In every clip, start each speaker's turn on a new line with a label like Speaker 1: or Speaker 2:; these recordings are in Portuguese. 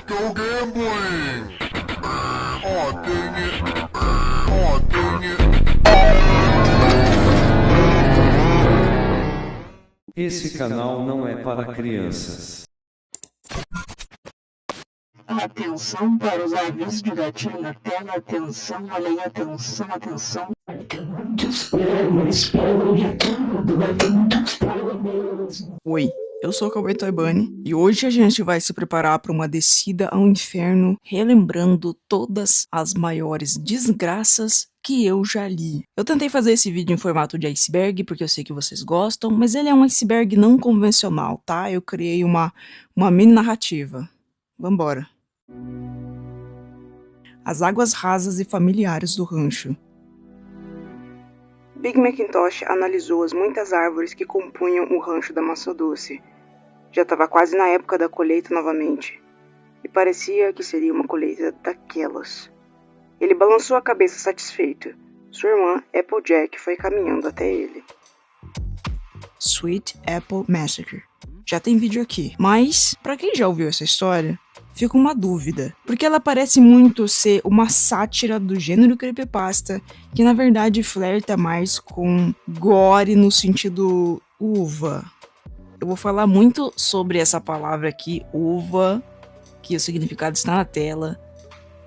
Speaker 1: Go gambling! Aw, dang it. Aw, dang it.
Speaker 2: Esse canal não é para crianças.
Speaker 3: Atenção para os avisos de gatilho na tela. Atenção, olha aí, atenção, atenção. Vai ter muito spoiler de tudo, vai ter muito spoiler mesmo.
Speaker 4: Oi, eu sou o Cauê Toibani e hoje a gente vai se preparar para uma descida ao inferno, relembrando todas as maiores desgraças que eu já li. Eu tentei fazer esse vídeo em formato de iceberg porque eu sei que vocês gostam, mas ele é um iceberg não convencional, tá? Eu criei uma mini narrativa. Vambora. As águas rasas e familiares do rancho. Big Macintosh analisou as muitas árvores que compunham o rancho da Maçã Doce. Já estava quase na época da colheita novamente, e parecia que seria uma colheita daquelas. Ele balançou a cabeça satisfeito. Sua irmã, Applejack, foi caminhando até ele. Sweet Apple Massacre. Já tem vídeo aqui, mas, pra quem já ouviu essa história, fica uma dúvida, porque ela parece muito ser uma sátira do gênero creepypasta, que na verdade flerta mais com gore no sentido uva. Eu vou falar muito sobre essa palavra aqui, uva, que o significado está na tela,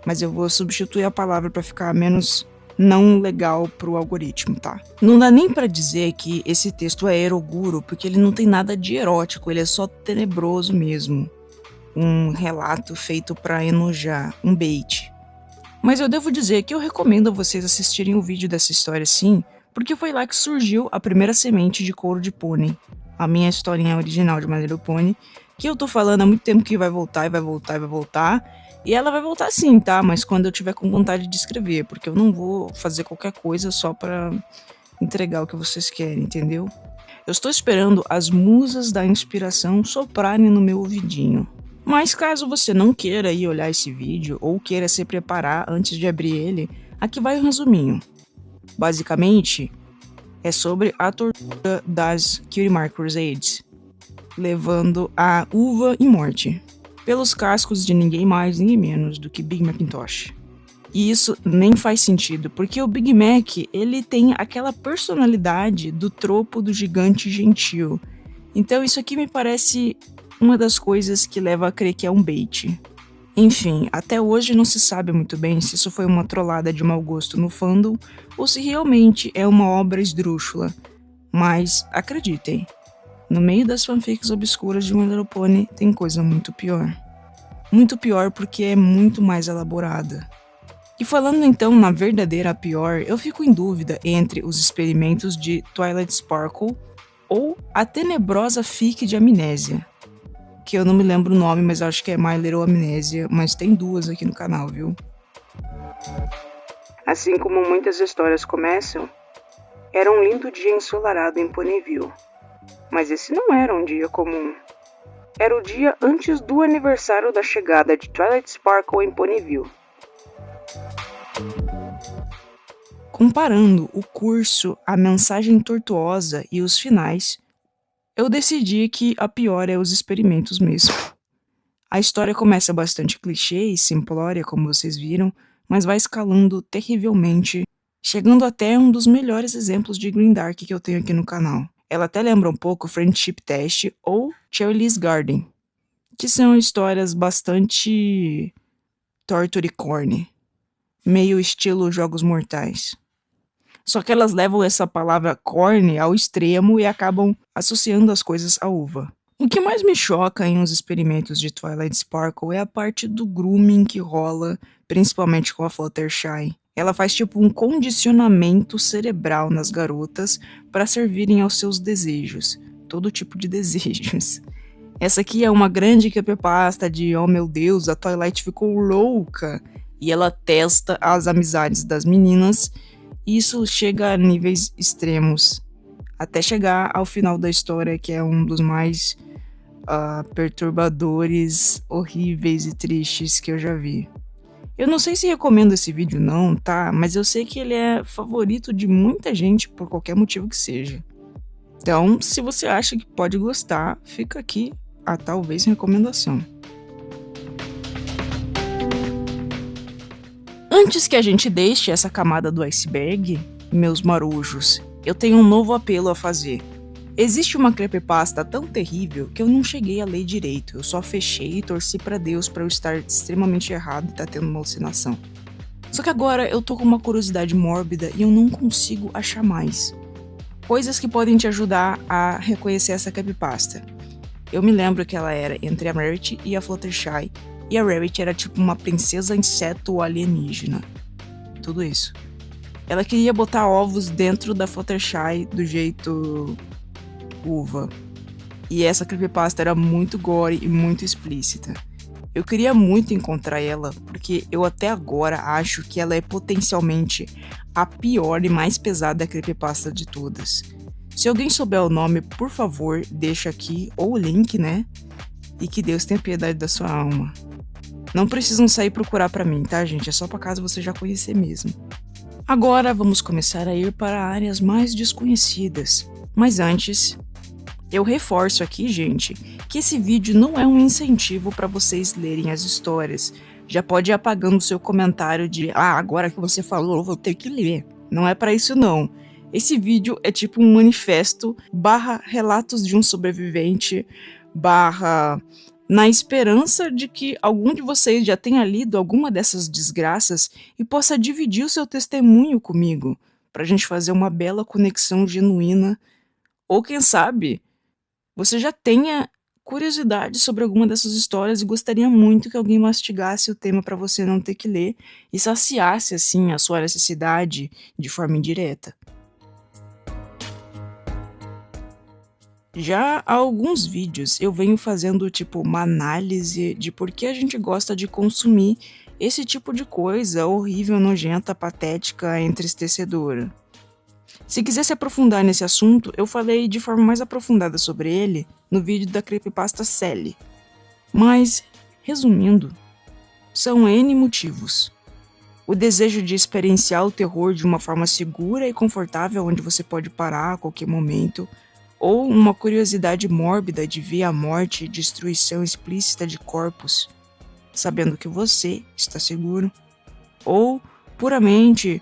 Speaker 4: mas eu vou substituir a palavra para ficar menos não legal pro algoritmo, tá? Não dá nem pra dizer que esse texto é eroguro, porque ele não tem nada de erótico, ele é só tenebroso mesmo. Um relato feito pra enojar, um bait. Mas eu devo dizer que eu recomendo a vocês assistirem o vídeo dessa história sim, porque foi lá que surgiu a primeira semente de Couro de Pônei, a minha historinha original de My Little Pony, que eu tô falando há muito tempo que vai voltar e vai voltar e vai voltar, e ela vai voltar sim, tá? Mas quando eu tiver com vontade de escrever, porque eu não vou fazer qualquer coisa só pra entregar o que vocês querem, entendeu? Eu estou esperando as musas da inspiração soprarem no meu ouvidinho. Mas caso você não queira ir olhar esse vídeo ou queira se preparar antes de abrir ele, aqui vai um resuminho. Basicamente, é sobre a tortura das Cutie Mark Crusades, levando a uva e morte, pelos cascos de ninguém mais, ninguém menos do que Big Macintosh. E isso nem faz sentido, porque o Big Mac, ele tem aquela personalidade do tropo do gigante gentil. Então isso aqui me parece uma das coisas que leva a crer que é um bait. Enfim, até hoje não se sabe muito bem se isso foi uma trollada de mau gosto no fandom ou se realmente é uma obra esdrúxula. Mas acreditem, no meio das fanfics obscuras de My Little Pony tem coisa muito pior. Muito pior porque é muito mais elaborada. E falando então na verdadeira pior, eu fico em dúvida entre os experimentos de Twilight Sparkle ou a tenebrosa fic de Amnésia, que eu não me lembro o nome, mas acho que é My Little Amnésia, mas tem duas aqui no canal, viu? Assim como muitas histórias começam, era um lindo dia ensolarado em Ponyville. Mas esse não era um dia comum. Era o dia antes do aniversário da chegada de Twilight Sparkle em Ponyville. Comparando o curso, a mensagem tortuosa e os finais, eu decidi que a pior é os experimentos mesmo. A história começa bastante clichê e simplória, como vocês viram, mas vai escalando terrivelmente, chegando até um dos melhores exemplos de grindark que eu tenho aqui no canal. Ela até lembra um pouco Friendship Test ou Cheryl's Garden, que são histórias bastante torture corny, meio estilo Jogos Mortais. Só que elas levam essa palavra corny ao extremo e acabam associando as coisas à uva. O que mais me choca em os experimentos de Twilight Sparkle é a parte do grooming que rola, principalmente com a Fluttershy. Ela faz tipo um condicionamento cerebral nas garotas para servirem aos seus desejos. Todo tipo de desejos. Essa aqui é uma grande creepypasta de oh meu Deus, a Twilight ficou louca. E ela testa as amizades das meninas. E isso chega a níveis extremos. Até chegar ao final da história, que é um dos mais perturbadores, horríveis e tristes que eu já vi. Eu não sei se recomendo esse vídeo não, tá? Mas eu sei que ele é favorito de muita gente por qualquer motivo que seja. Então, se você acha que pode gostar, fica aqui a talvez recomendação. Antes que a gente deixe essa camada do iceberg, meus marujos, eu tenho um novo apelo a fazer. Existe uma creepypasta tão terrível que eu não cheguei a ler direito, eu só fechei e torci pra Deus pra eu estar extremamente errado e tá tendo uma alucinação. Só que agora eu tô com uma curiosidade mórbida e eu não consigo achar mais. Coisas que podem te ajudar a reconhecer essa creepypasta. Eu me lembro que ela era entre a Rarity e a Fluttershy, e a Rarity era tipo uma princesa inseto alienígena. Tudo isso. Ela queria botar ovos dentro da Fluttershy do jeito uva. E essa creepypasta era muito gore e muito explícita. Eu queria muito encontrar ela, porque eu até agora acho que ela é potencialmente a pior e mais pesada creepypasta de todas. Se alguém souber o nome, por favor, deixa aqui, ou o link, né? E que Deus tenha piedade da sua alma. Não precisam sair procurar pra mim, tá, gente? É só pra caso você já conhecer mesmo. Agora vamos começar a ir para áreas mais desconhecidas. Mas antes, eu reforço aqui, gente, que esse vídeo não é um incentivo para vocês lerem as histórias. Já pode ir apagando seu comentário de agora que você falou, eu vou ter que ler. Não é para isso não. Esse vídeo é tipo um manifesto / relatos de um sobrevivente / na esperança de que algum de vocês já tenha lido alguma dessas desgraças e possa dividir o seu testemunho comigo, pra gente fazer uma bela conexão genuína. Ou quem sabe, você já tenha curiosidade sobre alguma dessas histórias e gostaria muito que alguém mastigasse o tema pra você não ter que ler e saciasse, assim, a sua necessidade de forma indireta. Já há alguns vídeos eu venho fazendo tipo uma análise de por que a gente gosta de consumir esse tipo de coisa horrível, nojenta, patética, entristecedora. Se quiser se aprofundar nesse assunto, eu falei de forma mais aprofundada sobre ele no vídeo da creepypasta Sally. Mas, resumindo, são N motivos. O desejo de experienciar o terror de uma forma segura e confortável onde você pode parar a qualquer momento, ou uma curiosidade mórbida de ver a morte e destruição explícita de corpos, sabendo que você está seguro, ou puramente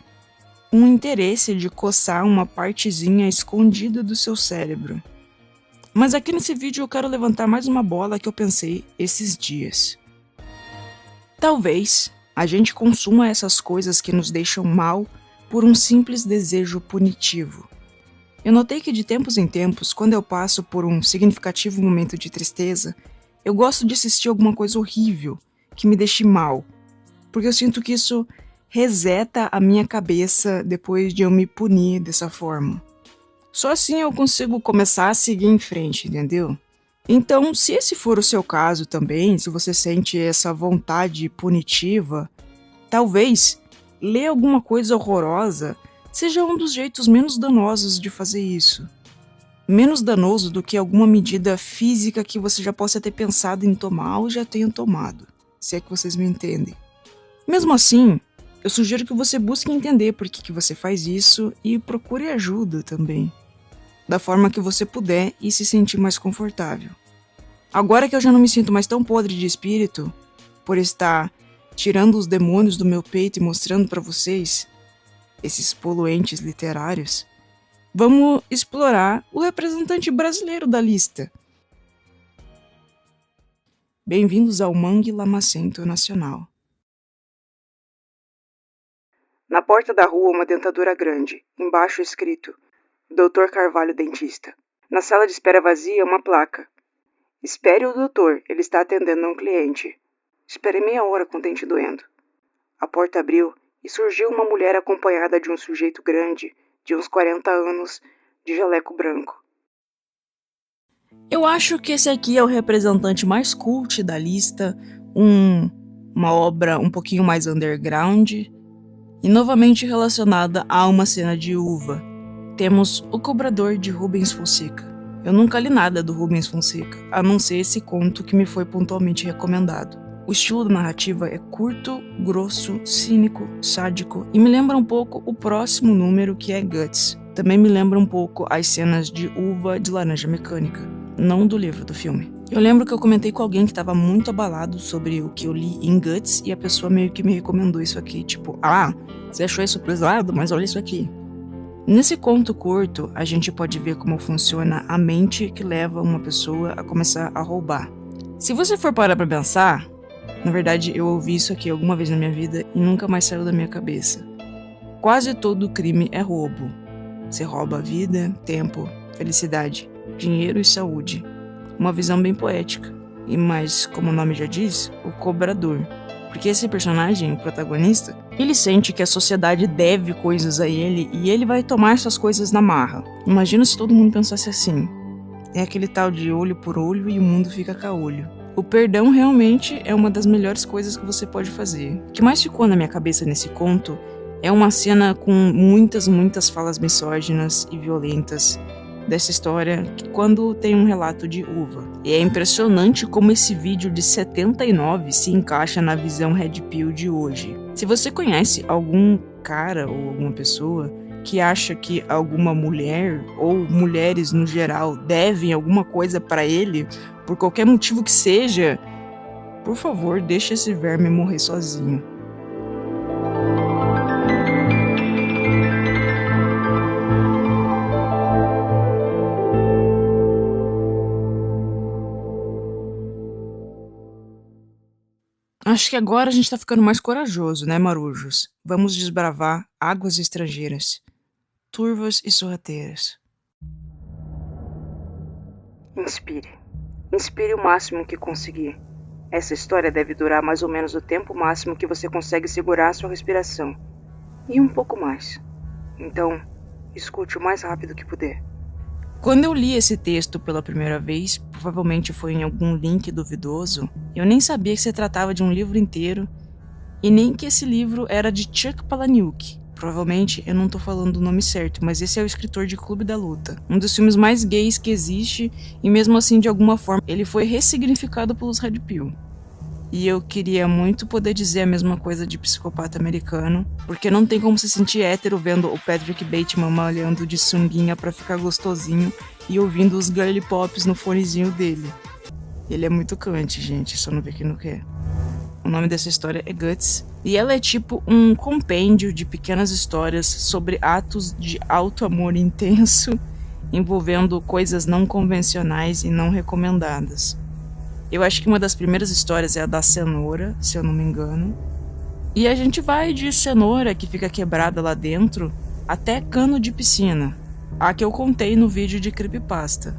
Speaker 4: um interesse de coçar uma partezinha escondida do seu cérebro. Mas aqui nesse vídeo eu quero levantar mais uma bola que eu pensei esses dias. Talvez a gente consuma essas coisas que nos deixam mal por um simples desejo punitivo. Eu notei que de tempos em tempos, quando eu passo por um significativo momento de tristeza, eu gosto de assistir alguma coisa horrível que me deixe mal, porque eu sinto que isso reseta a minha cabeça depois de eu me punir dessa forma. Só assim eu consigo começar a seguir em frente, entendeu? Então, se esse for o seu caso também, se você sente essa vontade punitiva, talvez ler alguma coisa horrorosa seja um dos jeitos menos danosos de fazer isso. Menos danoso do que alguma medida física que você já possa ter pensado em tomar ou já tenha tomado, se é que vocês me entendem. Mesmo assim, eu sugiro que você busque entender por que você faz isso e procure ajuda também, da forma que você puder e se sentir mais confortável. Agora que eu já não me sinto mais tão podre de espírito, por estar tirando os demônios do meu peito e mostrando pra vocês esses poluentes literários, vamos explorar o representante brasileiro da lista. Bem-vindos ao Mangue Lamacento Nacional. Na porta da rua, uma dentadura grande, embaixo escrito Dr. Carvalho Dentista. Na sala de espera vazia, uma placa. Espere o doutor, ele está atendendo a um cliente. Esperei meia hora com o dente doendo. A porta abriu e surgiu uma mulher acompanhada de um sujeito grande, de uns 40 anos, de jaleco branco. Eu acho que esse aqui é o representante mais cult da lista, uma obra um pouquinho mais underground, e novamente relacionada a uma cena de uva. Temos O Cobrador, de Rubens Fonseca. Eu nunca li nada do Rubens Fonseca, a não ser esse conto que me foi pontualmente recomendado. O estilo da narrativa é curto, grosso, cínico, sádico e me lembra um pouco o próximo número, que é Guts. Também me lembra um pouco as cenas de uva de Laranja Mecânica, não do livro, do filme. Eu lembro que eu comentei com alguém que tava muito abalado sobre o que eu li em Guts e a pessoa meio que me recomendou isso aqui, tipo, você achou isso pesado, mas olha isso aqui. Nesse conto curto, a gente pode ver como funciona a mente que leva uma pessoa a começar a roubar. Se você for parar pra pensar, na verdade eu ouvi isso aqui alguma vez na minha vida e nunca mais saiu da minha cabeça. Quase todo crime é roubo. Você rouba vida, tempo, felicidade, dinheiro e saúde. Uma visão bem poética. E mais, como o nome já diz, o cobrador. Porque esse personagem, o protagonista, ele sente que a sociedade deve coisas a ele e ele vai tomar essas coisas na marra. Imagina se todo mundo pensasse assim. É aquele tal de olho por olho e o mundo fica caolho. O perdão realmente é uma das melhores coisas que você pode fazer. O que mais ficou na minha cabeça nesse conto é uma cena com muitas falas misóginas e violentas dessa história, quando tem um relato de uva. E é impressionante como esse vídeo de 79 se encaixa na visão Red Pill de hoje. Se você conhece algum cara ou alguma pessoa que acha que alguma mulher ou mulheres no geral devem alguma coisa pra ele, por qualquer motivo que seja, por favor, deixe esse verme morrer sozinho. Acho que agora a gente tá ficando mais corajoso, né, marujos? Vamos desbravar águas estrangeiras, turvas e sorrateiras. Inspire. Inspire o máximo que conseguir. Essa história deve durar mais ou menos o tempo máximo que você consegue segurar a sua respiração. E um pouco mais. Então, escute o mais rápido que puder. Quando eu li esse texto pela primeira vez, provavelmente foi em algum link duvidoso, eu nem sabia que se tratava de um livro inteiro e nem que esse livro era de Chuck Palahniuk. Provavelmente eu não tô falando o nome certo, mas esse é o escritor de Clube da Luta, um dos filmes mais gays que existe e mesmo assim de alguma forma ele foi ressignificado pelos Red Pill. E eu queria muito poder dizer a mesma coisa de Psicopata Americano, porque não tem como se sentir hétero vendo o Patrick Bateman malhando de sunguinha pra ficar gostosinho e ouvindo os girly pops no fonezinho dele. Ele é muito cante, gente, só não vê quem não quer. O nome dessa história é Guts, e ela é tipo um compêndio de pequenas histórias sobre atos de alto amor intenso, envolvendo coisas não convencionais e não recomendadas. Eu acho que uma das primeiras histórias é a da cenoura, se eu não me engano. E a gente vai de cenoura que fica quebrada lá dentro até cano de piscina, a que eu contei no vídeo de Creepypasta.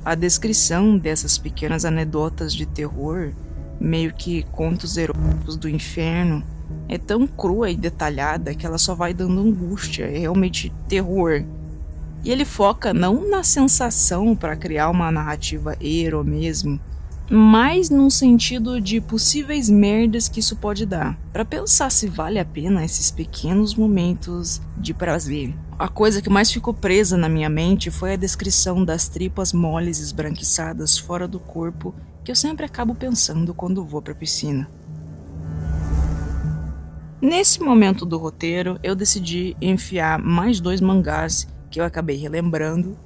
Speaker 4: A descrição dessas pequenas anedotas de terror, meio que contos eróticos do inferno, é tão crua e detalhada que ela só vai dando angústia, é realmente terror. E ele foca não na sensação para criar uma narrativa ero mesmo, mas num sentido de possíveis merdas que isso pode dar, para pensar se vale a pena esses pequenos momentos de prazer. A coisa que mais ficou presa na minha mente foi a descrição das tripas moles esbranquiçadas fora do corpo, que eu sempre acabo pensando quando vou pra piscina. Nesse momento do roteiro, eu decidi enfiar mais 2 mangás que eu acabei relembrando.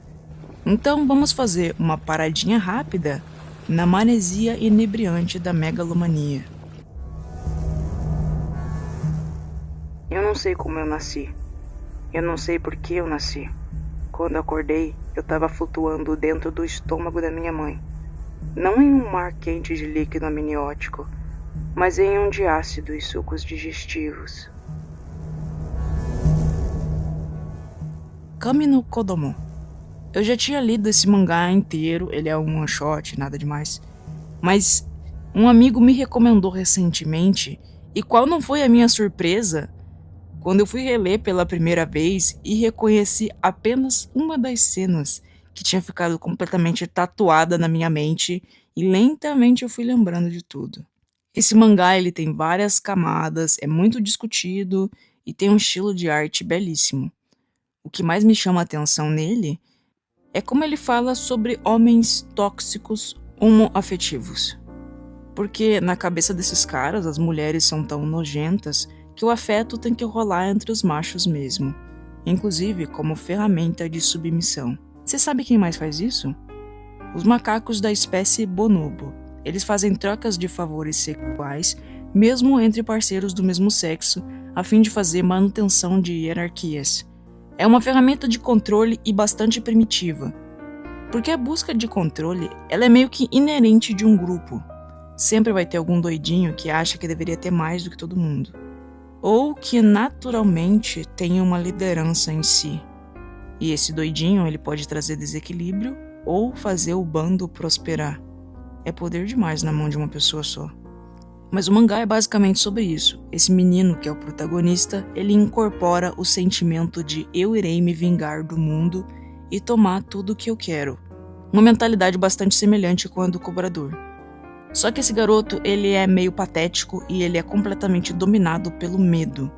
Speaker 4: Então vamos fazer uma paradinha rápida na maresia inebriante da megalomania. Eu não sei como eu nasci. Eu não sei por que eu nasci. Quando acordei, eu estava flutuando dentro do estômago da minha mãe. Não em um mar quente de líquido amniótico, mas em um de ácido e sucos digestivos. Kami no Kodomo. Eu já tinha lido esse mangá inteiro, ele é um one shot, nada demais. Mas um amigo me recomendou recentemente, e qual não foi a minha surpresa quando eu fui reler pela primeira vez e reconheci apenas uma das cenas que tinha ficado completamente tatuada na minha mente e lentamente eu fui lembrando de tudo. Esse mangá ele tem várias camadas, é muito discutido e tem um estilo de arte belíssimo. O que mais me chama a atenção nele é como ele fala sobre homens tóxicos homoafetivos. Porque na cabeça desses caras, as mulheres são tão nojentas que o afeto tem que rolar entre os machos mesmo, inclusive como ferramenta de submissão. Você sabe quem mais faz isso? os macacos da espécie bonobo. Eles fazem trocas de favores sexuais, mesmo entre parceiros do mesmo sexo, a fim de fazer manutenção de hierarquias. É uma ferramenta de controle e bastante primitiva, porque a busca de controle ela é meio que inerente de um grupo. Sempre vai ter algum doidinho que acha que deveria ter mais do que todo mundo, ou que naturalmente tem uma liderança em si. E esse doidinho ele pode trazer desequilíbrio ou fazer o bando prosperar. É poder demais na mão de uma pessoa só. Mas o mangá é basicamente sobre isso. Esse menino que é o protagonista, ele incorpora o sentimento de eu irei me vingar do mundo e tomar tudo o que eu quero. Uma mentalidade bastante semelhante com a do cobrador. Só que esse garoto, ele é meio patético e ele é completamente dominado pelo medo.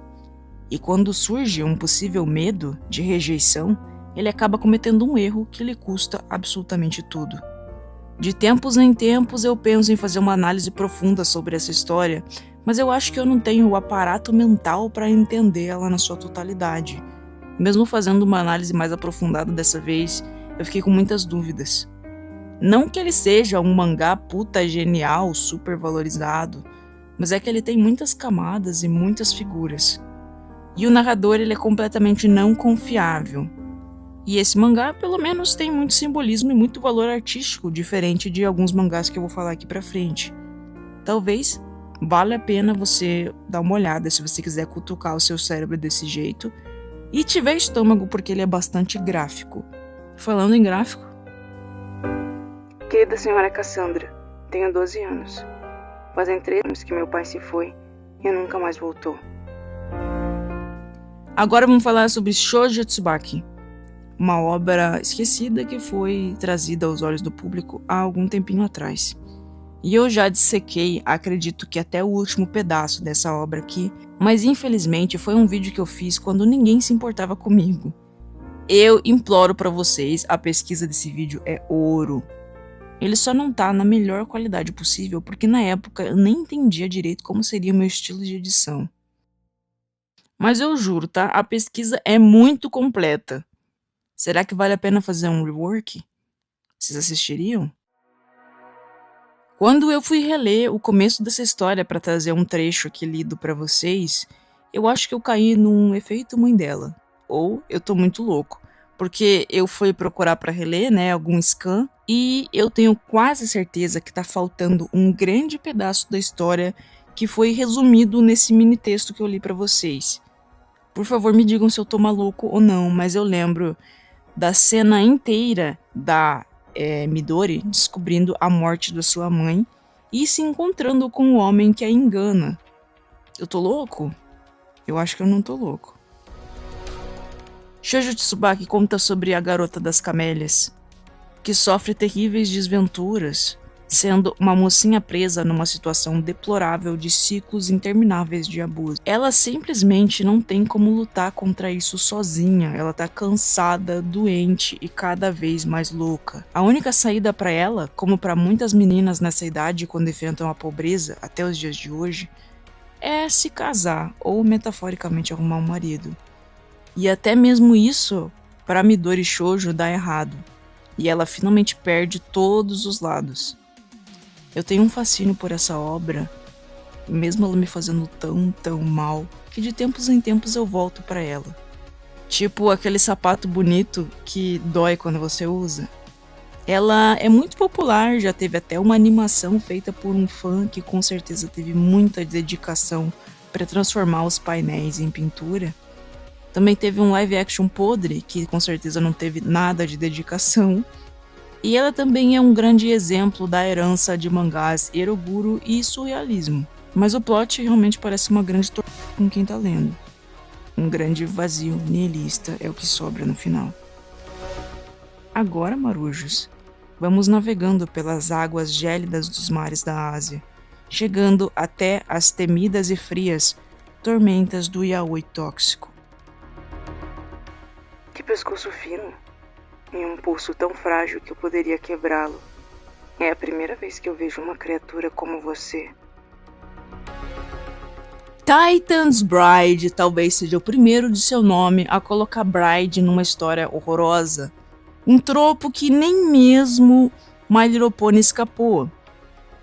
Speaker 4: E quando surge um possível medo de rejeição, ele acaba cometendo um erro que lhe custa absolutamente tudo. De tempos em tempos eu penso em fazer uma análise profunda sobre essa história, mas eu acho que eu não tenho o aparato mental para entender ela na sua totalidade. Mesmo fazendo uma análise mais aprofundada dessa vez, eu fiquei com muitas dúvidas. Não que ele seja um mangá puta genial, super valorizado, mas é que ele tem muitas camadas e muitas figuras. E o narrador ele é completamente não confiável. E esse mangá, pelo menos, tem muito simbolismo e muito valor artístico, diferente de alguns mangás que eu vou falar aqui pra frente. Talvez valha a pena você dar uma olhada se você quiser cutucar o seu cérebro desse jeito e tiver estômago, porque ele é bastante gráfico. Falando em gráfico... Querida senhora Cassandra, tenho 12 anos. Fazem 3 anos que meu pai se foi e nunca mais voltou. Agora vamos falar sobre Shoujo Tsubaki. Uma obra esquecida que foi trazida aos olhos do público há algum tempinho atrás. E eu já dissequei, acredito que até o último pedaço dessa obra aqui, mas infelizmente foi um vídeo que eu fiz quando ninguém se importava comigo. Eu imploro pra vocês, a pesquisa desse vídeo é ouro. Ele só não tá na melhor qualidade possível porque na época eu nem entendia direito como seria o meu estilo de edição. Mas eu juro, tá? A pesquisa é muito completa. Será que vale a pena fazer um rework? Vocês assistiriam? Quando eu fui reler o começo dessa história para trazer um trecho aqui lido para vocês, eu acho que eu caí num efeito mãe dela. Ou eu tô muito louco. Porque eu fui procurar para reler, né, algum scan, e eu tenho quase certeza que tá faltando um grande pedaço da história que foi resumido nesse mini texto que eu li para vocês. Por favor, me digam se eu tô maluco ou não, mas eu lembro da cena inteira da Midori descobrindo a morte da sua mãe e se encontrando com o homem que a engana. Eu tô louco? Eu acho que eu não tô louco. Shoujo Tsubaki conta sobre a garota das camélias, que sofre terríveis desventuras, sendo uma mocinha presa numa situação deplorável de ciclos intermináveis de abuso. Ela simplesmente não tem como lutar contra isso sozinha, ela tá cansada, doente e cada vez mais louca. A única saída para ela, como para muitas meninas nessa idade quando enfrentam a pobreza até os dias de hoje, é se casar ou metaforicamente arrumar um marido. E até mesmo isso, para Midori Shoujo, dá errado, e ela finalmente perde todos os lados. Eu tenho um fascínio por essa obra, mesmo ela me fazendo tão mal, que de tempos em tempos eu volto pra ela. Tipo aquele sapato bonito que dói quando você usa. Ela é muito popular, já teve até uma animação feita por um fã que com certeza teve muita dedicação para transformar os painéis em pintura. Também teve um live action podre, que com certeza não teve nada de dedicação. E ela também é um grande exemplo da herança de mangás eroguro e surrealismo. Mas o plot realmente parece uma grande tortura com quem tá lendo. Um grande vazio nihilista é o que sobra no final. Agora, marujos, vamos navegando pelas águas gélidas dos mares da Ásia, chegando até as temidas e frias tormentas do yaoi tóxico. Que pescoço fino! Em um pulso tão frágil que eu poderia quebrá-lo. É a primeira vez que eu vejo uma criatura como você. Titan's Bride talvez seja o primeiro de seu nome a colocar Bride numa história horrorosa. Um tropo que nem mesmo My Little Pony escapou.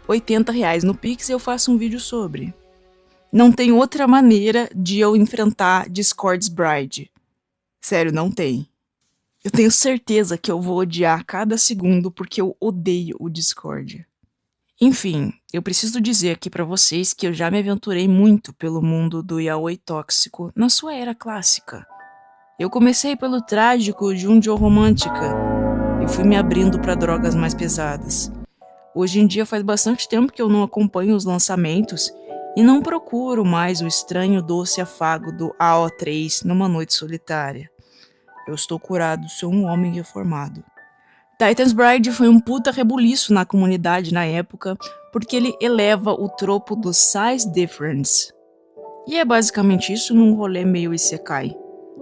Speaker 4: R$80 no Pix e eu faço um vídeo sobre. Não tem outra maneira de eu enfrentar Discord's Bride. Sério, não tem. Eu tenho certeza que eu vou odiar cada segundo porque eu odeio o Discord. Enfim, eu preciso dizer aqui pra vocês que eu já me aventurei muito pelo mundo do yaoi tóxico na sua era clássica. Eu comecei pelo trágico Junjo romântica e fui me abrindo pra drogas mais pesadas. Hoje em dia faz bastante tempo que eu não acompanho os lançamentos e não procuro mais o estranho doce afago do AO3 numa noite solitária. Eu estou curado, sou um homem reformado. Titan's Bride foi um puta rebuliço na comunidade na época, porque ele eleva o tropo do size difference. E é basicamente isso num rolê meio isekai.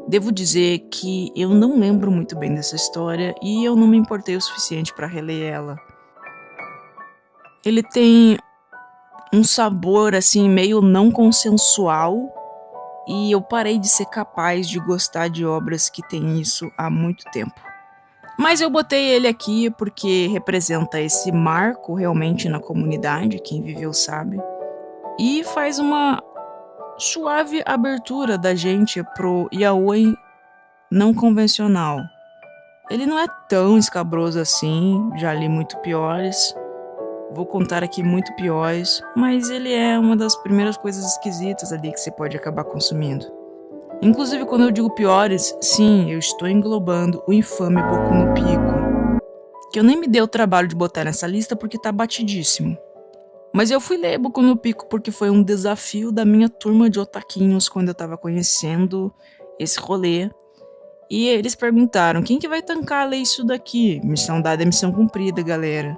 Speaker 4: Devo dizer que eu não lembro muito bem dessa história e eu não me importei o suficiente para reler ela. Ele tem um sabor assim meio não consensual e eu parei de ser capaz de gostar de obras que têm isso há muito tempo. Mas eu botei ele aqui porque representa esse marco realmente na comunidade, quem viveu sabe. E faz uma suave abertura da gente pro yaoi não convencional. Ele não é tão escabroso assim, já li muito piores. Vou contar aqui muito piores, mas ele é uma das primeiras coisas esquisitas ali que você pode acabar consumindo. Inclusive, quando eu digo piores, sim, eu estou englobando o infame Boku no Pico, que eu nem me dei o trabalho de botar nessa lista porque tá batidíssimo. Mas eu fui ler Boku no Pico porque foi um desafio da minha turma de otaquinhos quando eu tava conhecendo esse rolê. E eles perguntaram, quem que vai tancar ler isso daqui? Missão dada é missão cumprida, galera.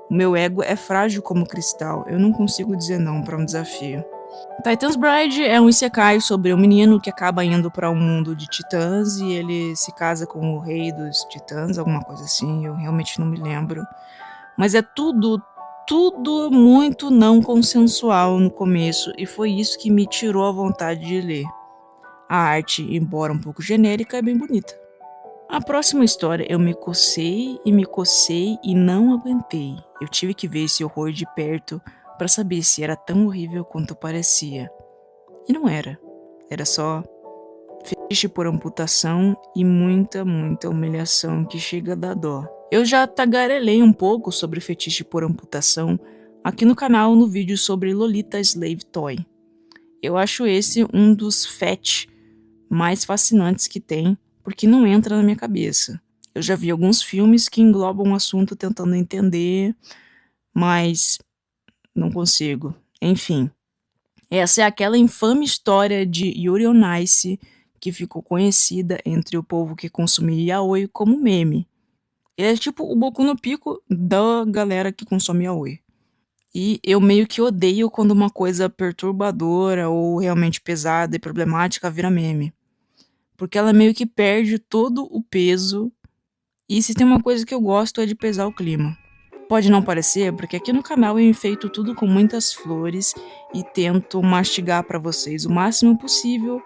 Speaker 4: O meu ego é frágil como cristal, eu não consigo dizer não pra um desafio. Titan's Bride é um isekai sobre um menino que acaba indo para um mundo de titãs e ele se casa com o rei dos titãs, alguma coisa assim, eu realmente não me lembro. Mas é tudo muito não consensual no começo e foi isso que me tirou a vontade de ler. A arte, embora um pouco genérica, é bem bonita. A próxima história eu me cocei e não aguentei. Eu tive que ver esse horror de perto para saber se era tão horrível quanto parecia. E não era. Era só fetiche por amputação e muita humilhação que chega a dar dó. Eu já tagarelei um pouco sobre fetiche por amputação aqui no canal no vídeo sobre Lolita Slave Toy. Eu acho esse um dos fetiches mais fascinantes que tem, porque não entra na minha cabeça. Eu já vi alguns filmes que englobam o assunto tentando entender, mas não consigo. Enfim, essa é aquela infame história de Yuri on Ice que ficou conhecida entre o povo que consumia yaoi como meme. Ele é tipo o Boku no Pico da galera que consome yaoi. E eu meio que odeio quando uma coisa perturbadora ou realmente pesada e problemática vira meme. Porque ela meio que perde todo o peso. E se tem uma coisa que eu gosto é de pesar o clima. Pode não parecer, porque aqui no canal eu enfeito tudo com muitas flores e tento mastigar pra vocês o máximo possível,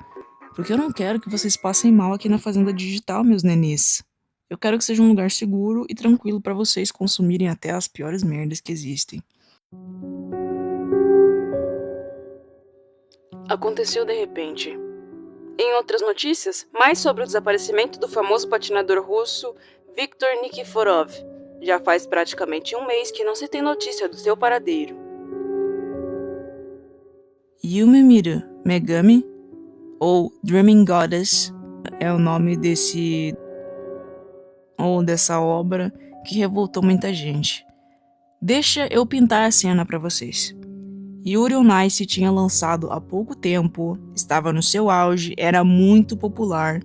Speaker 4: porque eu não quero que vocês passem mal aqui na Fazenda Digital, meus nenês. Eu quero que seja um lugar seguro e tranquilo pra vocês consumirem até as piores merdas que existem. Aconteceu de repente. Em outras notícias, mais sobre o desaparecimento do famoso patinador russo Viktor Nikiforov. Já faz praticamente um mês que não se tem notícia do seu paradeiro. Yumemiru Megami, ou Dreaming Goddess, é o nome dessa obra que revoltou muita gente. Deixa eu pintar a cena pra vocês. Yuri on Ice tinha lançado há pouco tempo, estava no seu auge, era muito popular.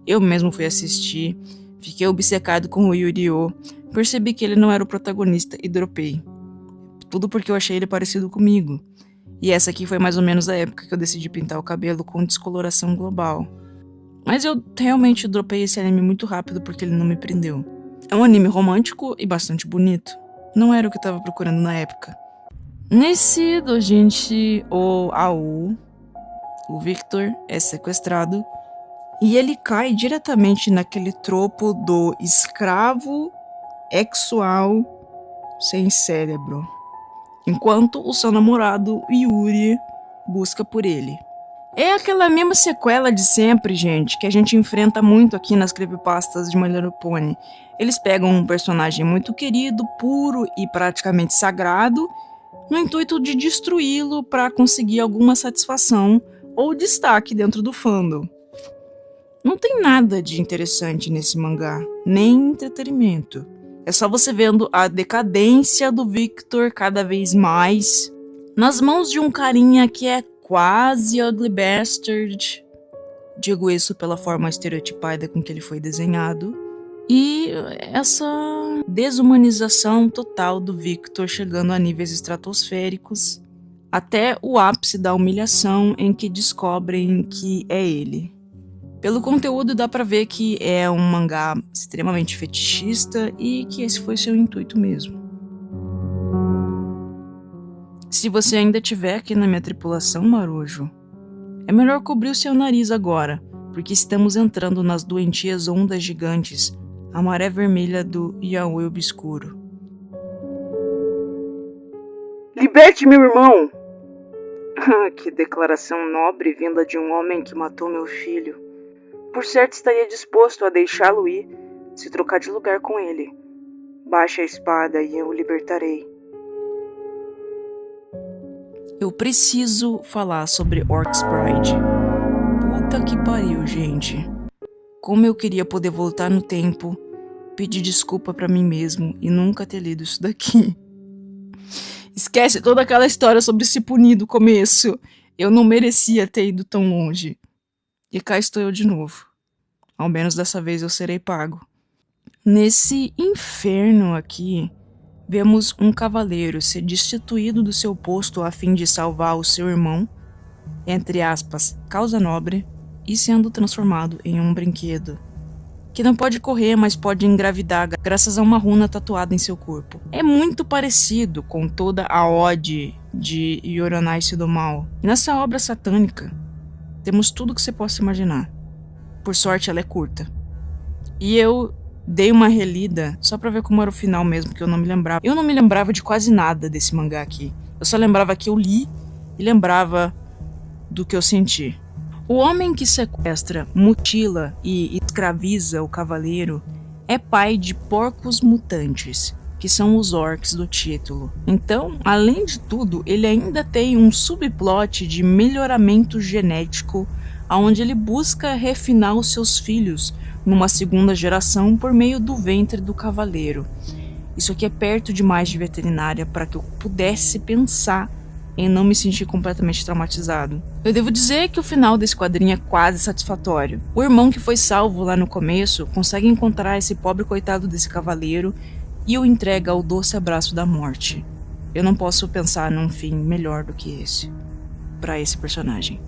Speaker 4: Eu mesmo fui assistir, fiquei obcecado com o Yu-Gi-Oh! Percebi que ele não era o protagonista e dropei. Tudo porque eu achei ele parecido comigo. E essa aqui foi mais ou menos a época que eu decidi pintar o cabelo com descoloração global. Mas eu realmente dropei esse anime muito rápido porque ele não me prendeu. É um anime romântico e bastante bonito. Não era o que eu tava procurando na época. Nesse Dojinshi Ao, o Victor é sequestrado e ele cai diretamente naquele tropo do escravo, sexual sem cérebro, enquanto o seu namorado Yuri busca por ele. É aquela mesma sequela de sempre, gente, que a gente enfrenta muito aqui nas creepypastas de My Little Pony. Eles pegam um personagem muito querido, puro e praticamente sagrado, no intuito de destruí-lo para conseguir alguma satisfação ou destaque dentro do fandom. Não tem nada de interessante nesse mangá, nem entretenimento. É só você vendo a decadência do Victor cada vez mais nas mãos de um carinha que é quase ugly bastard. Digo isso pela forma estereotipada com que ele foi desenhado. E essa desumanização total do Victor chegando a níveis estratosféricos, até o ápice da humilhação em que descobrem que é ele. Pelo conteúdo dá pra ver que é um mangá extremamente fetichista e que esse foi seu intuito mesmo. Se você ainda estiver aqui na minha tripulação, Marujo, é melhor cobrir o seu nariz agora, porque estamos entrando nas doentias ondas gigantes, a maré vermelha do Yaoi obscuro. Liberte meu irmão! Que declaração nobre vinda de um homem que matou meu filho. Por certo estaria disposto a deixá-lo ir, se trocar de lugar com ele. Baixe a espada e eu o libertarei. Eu preciso falar sobre Orcs Pride. Puta que pariu, gente. Como eu queria poder voltar no tempo, pedir desculpa pra mim mesmo e nunca ter lido isso daqui. Esquece toda aquela história sobre se punir do começo. Eu não merecia ter ido tão longe. E cá estou eu de novo. Ao menos dessa vez eu serei pago. Nesse inferno aqui, vemos um cavaleiro ser destituído do seu posto a fim de salvar o seu irmão, entre aspas, causa nobre, e sendo transformado em um brinquedo. Que não pode correr, mas pode engravidar graças a uma runa tatuada em seu corpo. É muito parecido com toda a ode de Yoronaishi do Mal. Nessa obra satânica, temos tudo que você possa imaginar. Por sorte, ela é curta. E eu dei uma relida só pra ver como era o final mesmo, que eu não me lembrava. Eu não me lembrava de quase nada desse mangá aqui. Eu só lembrava que eu li e lembrava do que eu senti. O homem que sequestra, mutila e escraviza o cavaleiro é pai de porcos mutantes, que são os orcs do título. Então, além de tudo, ele ainda tem um subplot de melhoramento genético, onde ele busca refinar os seus filhos numa segunda geração por meio do ventre do cavaleiro. Isso aqui é perto demais de veterinária para que eu pudesse pensar em não me sentir completamente traumatizado. Eu devo dizer que o final desse quadrinho é quase satisfatório. O irmão que foi salvo lá no começo consegue encontrar esse pobre coitado desse cavaleiro e o entrega ao doce abraço da morte. Eu não posso pensar num fim melhor do que esse para esse personagem.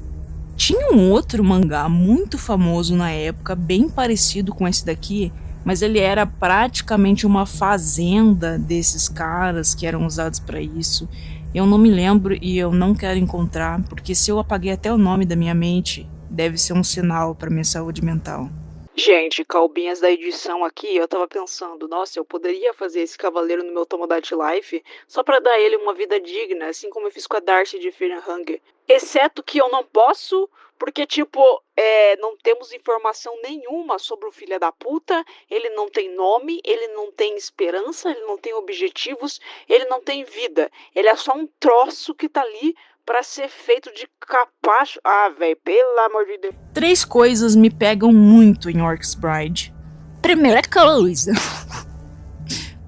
Speaker 4: Tinha um outro mangá muito famoso na época, bem parecido com esse daqui, mas ele era praticamente uma fazenda desses caras que eram usados para isso. Eu não me lembro e eu não quero encontrar, porque se eu apaguei até o nome da minha mente, deve ser um sinal para minha saúde mental. Gente, calbinhas da edição aqui, eu tava pensando, nossa, eu poderia fazer esse cavaleiro no meu Tomodachi Life só pra dar ele uma vida digna, assim como eu fiz com a Darcy de Fernhanger. Exceto que eu não posso, porque, não temos informação nenhuma sobre o filho da puta, ele não tem nome, ele não tem esperança, ele não tem objetivos, ele não tem vida. Ele é só um troço que tá ali pra ser feito de capacho. Ah, velho, pelo amor de Deus. 3 coisas me pegam muito em Orcs Bride. Primeira coisa.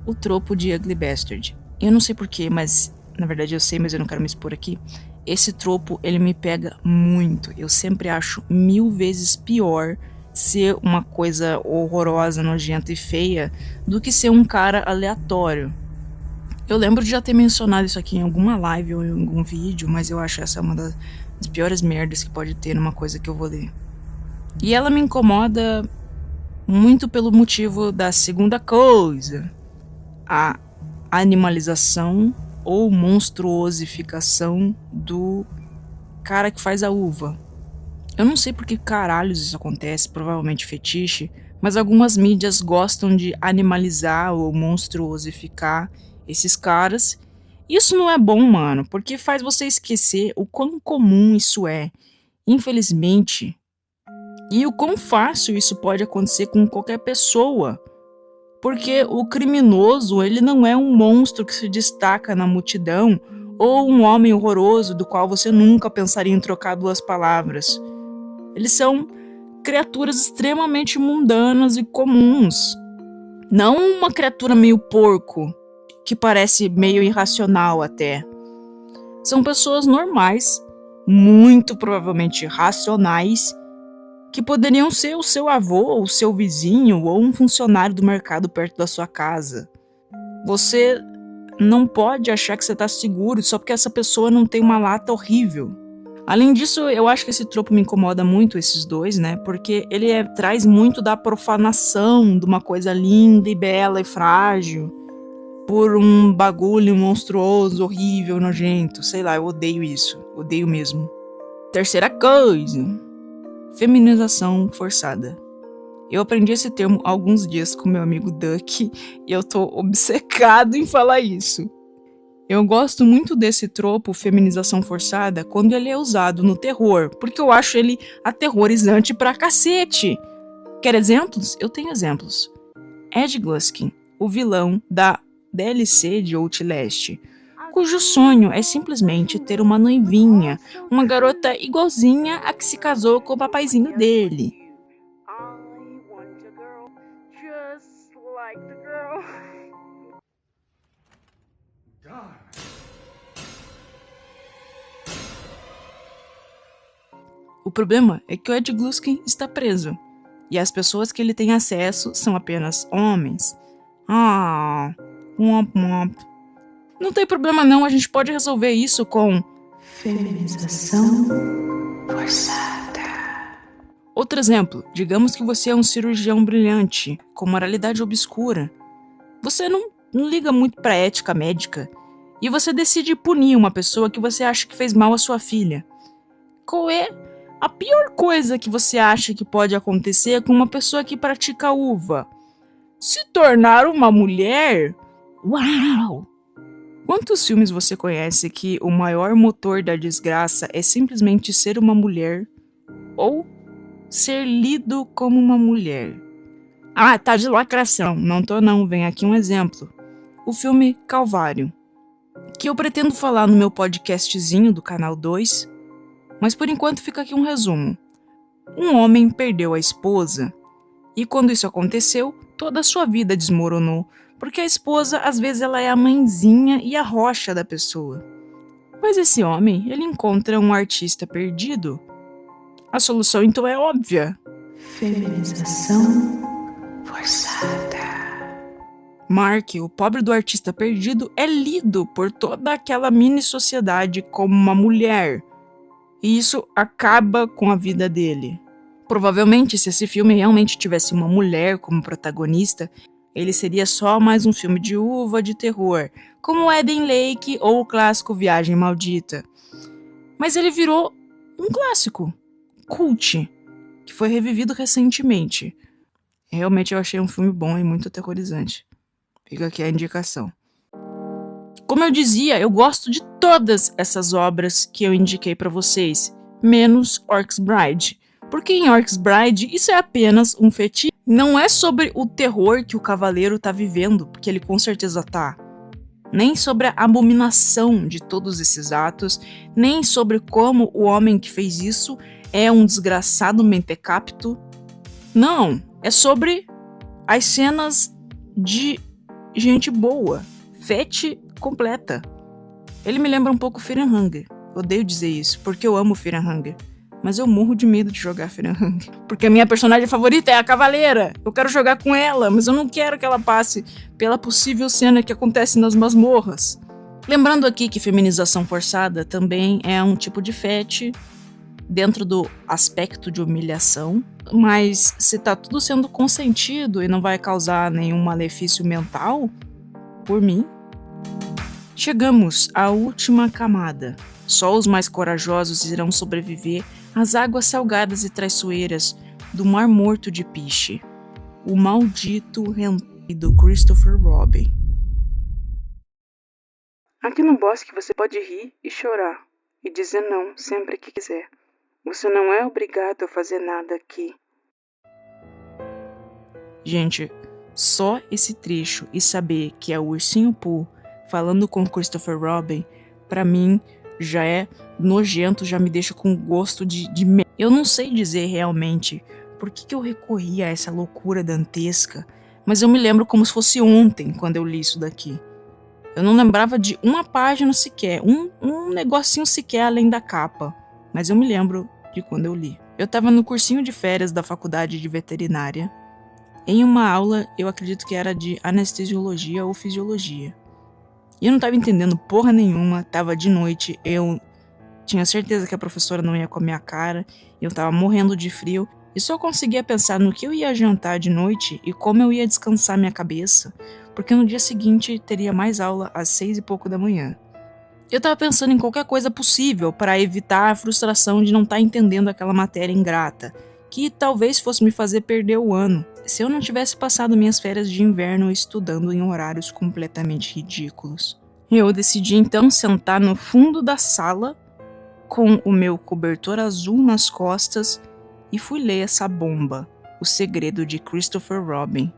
Speaker 4: O tropo de Ugly Bastard. Eu não sei porquê, mas... Na verdade eu sei, mas eu não quero me expor aqui. Esse tropo, ele me pega muito. Eu sempre acho 1000 vezes pior ser uma coisa horrorosa, nojenta e feia do que ser um cara aleatório. Eu lembro de já ter mencionado isso aqui em alguma live ou em algum vídeo, mas eu acho essa uma das piores merdas que pode ter numa coisa que eu vou ler. E ela me incomoda muito pelo motivo da segunda coisa. A animalização ou monstruosificação do cara que faz a uva. Eu não sei por que caralhos isso acontece, provavelmente fetiche, mas algumas mídias gostam de animalizar ou monstruosificar esses caras. Isso não é bom, mano, porque faz você esquecer o quão comum isso é, infelizmente, e o quão fácil isso pode acontecer com qualquer pessoa. Porque o criminoso, ele não é um monstro que se destaca na multidão ou um homem horroroso do qual você nunca pensaria em trocar 2 palavras. Eles são criaturas extremamente mundanas e comuns. Não uma criatura meio porco, que parece meio irracional até. São pessoas normais, muito provavelmente racionais, que poderiam ser o seu avô, o seu vizinho ou um funcionário do mercado perto da sua casa. Você não pode achar que você está seguro só porque essa pessoa não tem uma lata horrível. Além disso, eu acho que esse tropo me incomoda muito, esses dois, né? Porque ele traz muito da profanação de uma coisa linda e bela e frágil por um bagulho monstruoso, horrível, nojento. Sei lá, eu odeio isso. Odeio mesmo. Terceira coisa: feminização forçada. Eu aprendi esse termo há alguns dias com meu amigo Duck e eu tô obcecado em falar isso. Eu gosto muito desse tropo, feminização forçada, quando ele é usado no terror, porque eu acho ele aterrorizante pra cacete. Quer exemplos? Eu tenho exemplos. Ed Gluskin, o vilão da DLC de Outlast, cujo sonho é simplesmente ter uma noivinha, uma garota igualzinha a que se casou com o papaizinho dele. O problema é que o Ed Gluskin está preso, e as pessoas que ele tem acesso são apenas homens. Não tem problema não, a gente pode resolver isso com
Speaker 3: Feminização forçada.
Speaker 4: Outro exemplo, digamos que você é um cirurgião brilhante, com moralidade obscura. Você não liga muito pra ética médica, e você decide punir uma pessoa que você acha que fez mal à sua filha. Qual é a pior coisa que você acha que pode acontecer com uma pessoa que pratica uva? Se tornar uma mulher? Uau! Quantos filmes você conhece que o maior motor da desgraça é simplesmente ser uma mulher ou ser lido como uma mulher? Tá de lacração. Não tô não, vem aqui um exemplo. O filme Calvário, que eu pretendo falar no meu podcastzinho do canal 2, mas por enquanto fica aqui um resumo. Um homem perdeu a esposa, e quando isso aconteceu, toda a sua vida desmoronou, porque a esposa, às vezes, ela é a mãezinha e a rocha da pessoa. Mas esse homem, ele encontra um artista perdido. A solução, então, é óbvia.
Speaker 3: Feminização forçada.
Speaker 4: Mark, o pobre do artista perdido, é lido por toda aquela mini-sociedade como uma mulher. E isso acaba com a vida dele. Provavelmente, se esse filme realmente tivesse uma mulher como protagonista, ele seria só mais um filme de uva de terror, como Eden Lake ou o clássico Viagem Maldita. Mas ele virou um clássico, cult, que foi revivido recentemente. Realmente eu achei um filme bom e muito aterrorizante. Fica aqui a indicação. Como eu dizia, eu gosto de todas essas obras que eu indiquei pra vocês, menos Orcs Bride. Porque em Orcs Bride isso é apenas um fetiche. Não é sobre o terror que o cavaleiro tá vivendo, porque ele com certeza tá. Nem sobre a abominação de todos esses atos, nem sobre como o homem que fez isso é um desgraçado mentecapto. Não, é sobre as cenas de gente boa, fete completa. Ele me lembra um pouco Fear and Hunger. Odeio dizer isso, porque eu amo Fear and Hunger. Mas eu morro de medo de jogar Fear and Hunger. Porque a minha personagem favorita é a cavaleira. Eu quero jogar com ela, mas eu não quero que ela passe pela possível cena que acontece nas masmorras. Lembrando aqui que feminização forçada também é um tipo de fete dentro do aspecto de humilhação. Mas se tá tudo sendo consentido e não vai causar nenhum malefício mental, por mim. Chegamos à última camada. Só os mais corajosos irão sobreviver às águas salgadas e traiçoeiras do Mar Morto de Piche. O maldito do Christopher Robin. Aqui no bosque você pode rir e chorar, e dizer não sempre que quiser. Você não é obrigado a fazer nada aqui. Gente, só esse trecho e saber que é o Ursinho Pooh falando com Christopher Robin, pra mim, já é nojento, já me deixa com gosto de Eu não sei dizer realmente por que eu recorri a essa loucura dantesca, mas eu me lembro como se fosse ontem, quando eu li isso daqui. Eu não lembrava de uma página sequer, um negocinho sequer além da capa, mas eu me lembro de quando eu li. Eu estava no cursinho de férias da faculdade de veterinária. Em uma aula, eu acredito que era de anestesiologia ou fisiologia. E eu não estava entendendo porra nenhuma, tava de noite, eu tinha certeza que a professora não ia com a minha cara, eu tava morrendo de frio, e só conseguia pensar no que eu ia jantar de noite e como eu ia descansar minha cabeça, porque no dia seguinte teria mais aula às 6 e pouco da manhã. Eu tava pensando em qualquer coisa possível para evitar a frustração de não estar entendendo aquela matéria ingrata, que talvez fosse me fazer perder o ano, se eu não tivesse passado minhas férias de inverno estudando em horários completamente ridículos. Eu decidi então sentar no fundo da sala, com o meu cobertor azul nas costas, e fui ler essa bomba, O Segredo de Christopher Robin.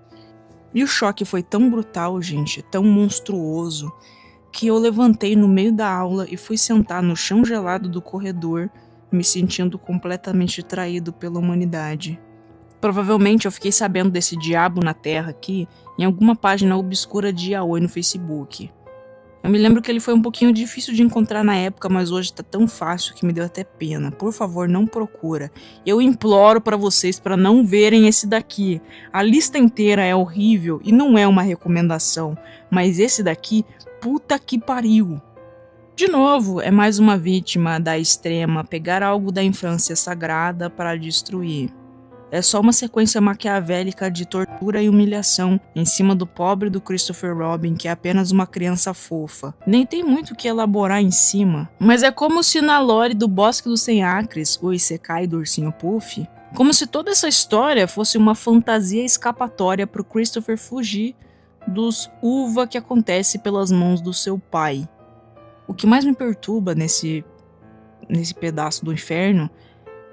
Speaker 4: E o choque foi tão brutal, gente, tão monstruoso, que eu levantei no meio da aula e fui sentar no chão gelado do corredor, me sentindo completamente traído pela humanidade. Provavelmente eu fiquei sabendo desse diabo na terra aqui em alguma página obscura de yaoi no Facebook. Eu me lembro que ele foi um pouquinho difícil de encontrar na época, mas hoje tá tão fácil que me deu até pena. Por favor, não procura. Eu imploro pra vocês para não verem esse daqui. A lista inteira é horrível e não é uma recomendação, mas esse daqui, puta que pariu. De novo, é mais uma vítima da extrema pegar algo da infância sagrada para destruir. É só uma sequência maquiavélica de tortura e humilhação em cima do pobre do Christopher Robin, que é apenas uma criança fofa. Nem tem muito o que elaborar em cima. Mas é como se na lore do Bosque dos 100 Acres, o Isekai do Ursinho Puff, como se toda essa história fosse uma fantasia escapatória para o Christopher fugir dos uva que acontece pelas mãos do seu pai. O que mais me perturba nesse pedaço do inferno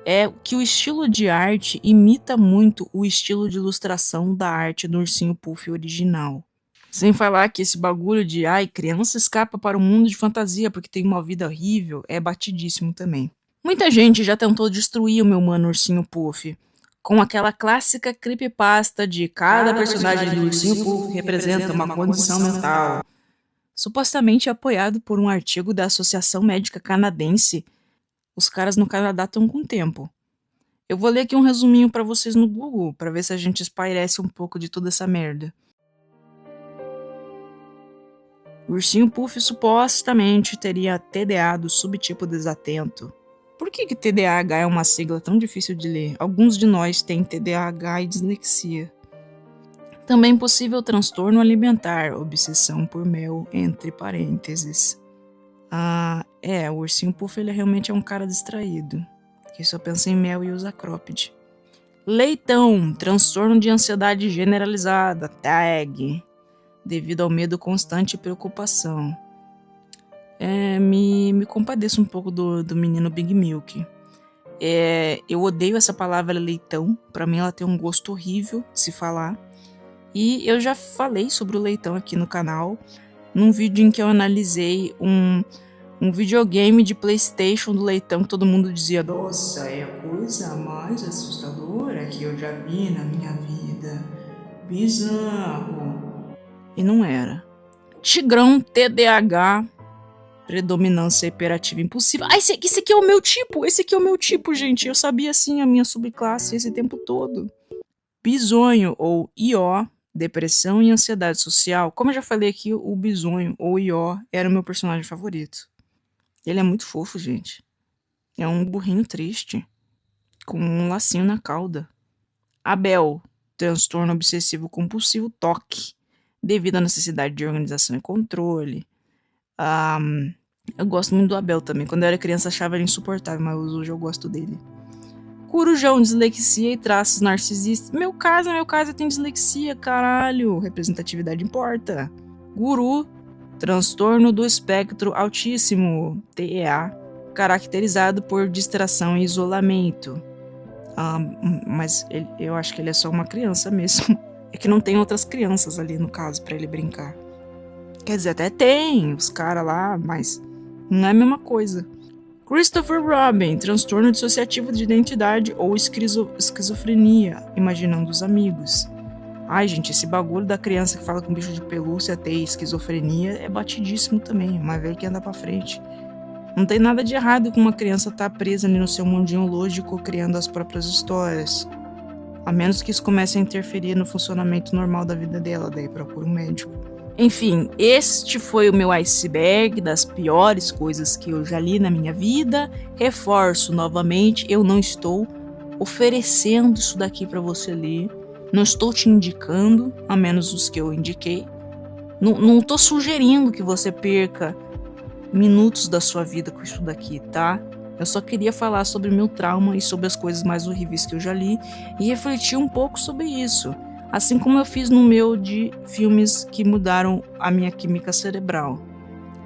Speaker 4: é que o estilo de arte imita muito o estilo de ilustração da arte do Ursinho Puff original. Sem falar que esse bagulho de criança escapa para o mundo de fantasia porque tem uma vida horrível é batidíssimo também. Muita gente já tentou destruir o meu mano Ursinho Puff, com aquela clássica creepypasta de cada personagem do Ursinho Puff representa uma condição mental. Supostamente apoiado por um artigo da Associação Médica Canadense. Os caras no Canadá estão com tempo. Eu vou ler aqui um resuminho pra vocês no Google, pra ver se a gente espairece um pouco de toda essa merda. O Ursinho Puff supostamente teria TDA do subtipo desatento. Por que TDAH é uma sigla tão difícil de ler? Alguns de nós têm TDAH e dislexia. Também possível transtorno alimentar, obsessão por mel, entre parênteses. O Ursinho Puff ele realmente é um cara distraído, que só pensa em mel e usa cropped. Leitão, transtorno de ansiedade generalizada, tag, devido ao medo constante e preocupação. Me compadeço um pouco do menino Big Milk. Eu odeio essa palavra leitão, pra mim ela tem um gosto horrível se falar. E eu já falei sobre o leitão aqui no canal, num vídeo em que eu analisei um videogame de PlayStation do leitão que todo mundo dizia: nossa, é a coisa mais assustadora que eu já vi na minha vida. Bizarro. E não era. Tigrão, TDAH, predominância hiperativa impulsiva. Esse aqui é o meu tipo. Esse aqui é o meu tipo, gente. Eu sabia assim a minha subclasse esse tempo todo. Bisonho ou IO, depressão e ansiedade social. Como eu já falei aqui, o Bisonho ou IO era o meu personagem favorito. Ele é muito fofo, gente. É um burrinho triste, com um lacinho na cauda. Abel, transtorno obsessivo compulsivo, TOC, devido à necessidade de organização e controle. Eu gosto muito do Abel também. Quando eu era criança achava ele insuportável, mas hoje eu gosto dele. Corujão, dislexia e traços narcisistas. Meu caso tem dislexia, caralho. Representatividade importa. Guru, transtorno do espectro autíssimo, TEA, caracterizado por distração e isolamento. Mas eu acho que ele é só uma criança mesmo. É que não tem outras crianças ali no caso pra ele brincar. Quer dizer, até tem os caras lá, mas não é a mesma coisa. Christopher Robin, transtorno dissociativo de identidade ou esquizofrenia, imaginando os amigos. Ai, gente, esse bagulho da criança que fala com bicho de pelúcia ter esquizofrenia é batidíssimo também, uma velha que anda pra frente. Não tem nada de errado com uma criança estar presa ali no seu mundinho lógico, criando as próprias histórias. A menos que isso comece a interferir no funcionamento normal da vida dela, daí procura um médico. Enfim, este foi o meu iceberg das piores coisas que eu já li na minha vida. Reforço novamente, eu não estou oferecendo isso daqui pra você ler. Não estou te indicando, a menos os que eu indiquei. Não tô sugerindo que você perca minutos da sua vida com isso daqui, tá? Eu só queria falar sobre o meu trauma e sobre as coisas mais horríveis que eu já li e refletir um pouco sobre isso. Assim como eu fiz no meu de filmes que mudaram a minha química cerebral.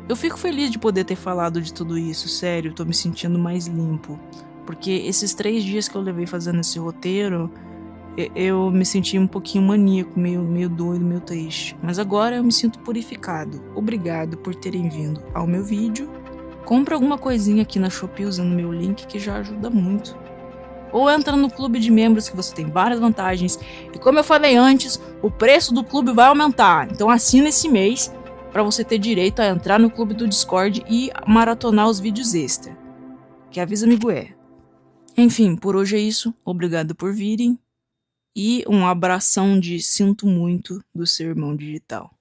Speaker 4: Eu fico feliz de poder ter falado de tudo isso, sério, tô me sentindo mais limpo. Porque esses 3 dias que eu levei fazendo esse roteiro, eu me senti um pouquinho maníaco, meio doido, meio triste. Mas agora eu me sinto purificado. Obrigado por terem vindo ao meu vídeo. Compra alguma coisinha aqui na Shopee usando meu link que já ajuda muito. Ou entra no clube de membros que você tem várias vantagens. E como eu falei antes, o preço do clube vai aumentar. Então assina esse mês para você ter direito a entrar no clube do Discord e maratonar os vídeos extra. Que avisa amigo é. Enfim, por hoje é isso. Obrigado por virem. E um abração de sinto muito do seu irmão digital.